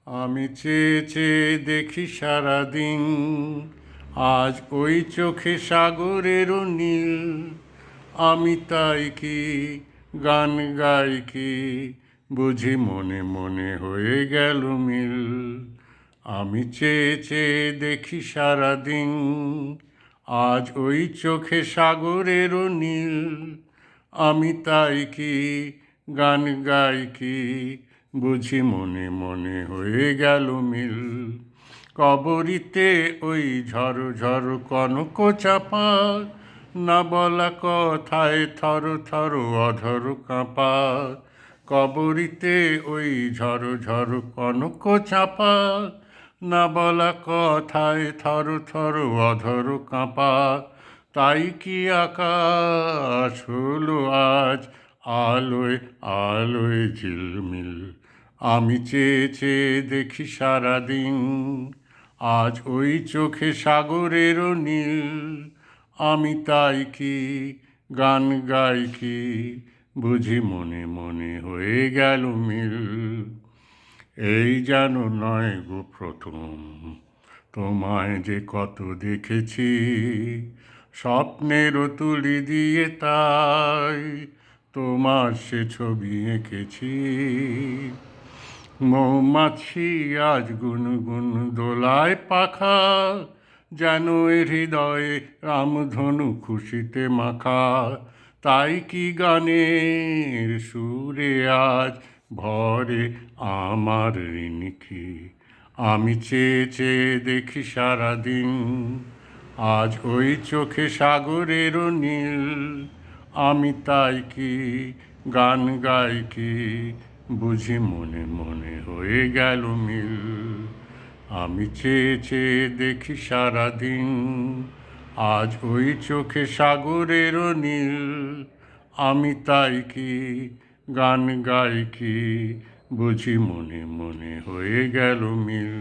আমি চেয়ে চেয়ে দেখি সারাদিন, আজ ওই চোখে সাগরেরও নীল। আমি তাই কি গান গাই কি, বুঝি মনে মনে হয়ে গেল মিল। আমি চেয়ে চেয়ে দেখি সারাদিন, আজ ওই চোখে সাগরেরও নীল। আমি তাই কি গান গাই কি, বুঝি মনে মনে হয়ে গেল মিল। কবরিতে ওই ঝড় ঝড় কনক চাপা, না বলা কথায় থর থর অধর কাঁপা। কবরিতে ওই ঝড় ঝড় কনক চাপা, না বলা কথায় থর থর অধর কাঁপা। তাই কি আকাশ হলো আজ আলোয় আলোয় ঝিলমিল। আমি চেয়ে চেয়ে দেখি সারাদিন, আজ ওই চোখে সাগরেরও নীল। আমি তাই কি গান গাই কি, বুঝি মনে মনে হয়ে গেল মিল। এই যেন নয় গো প্রথম, তোমায় যে কত দেখেছি, স্বপ্নেরও তুলি দিয়ে তাই তোমার সে ছবি এঁকেছি। মৌমাছি আজ গুনগুন দোলায় পাখা, যেন এ হৃদয়ে রামধনু খুশিতে মাখা। তাই কি গানের সুরে আজ ভরে আমার ঋণিকি। আমি চেয়ে চেয়ে দেখি সারাদিন, আজ ওই চোখে সাগরেরও নীল। আমি তাই কি গান গাই কি, বুঝি মনে মনে হয়ে গেল মিল। আমি চেয়ে চেয়ে দেখি সারাদিন, আজ ওই চোখে সাগরেরও নীল। আমি তাই কি গান গাই কি, বুঝি মনে মনে হয়ে গেল মিল।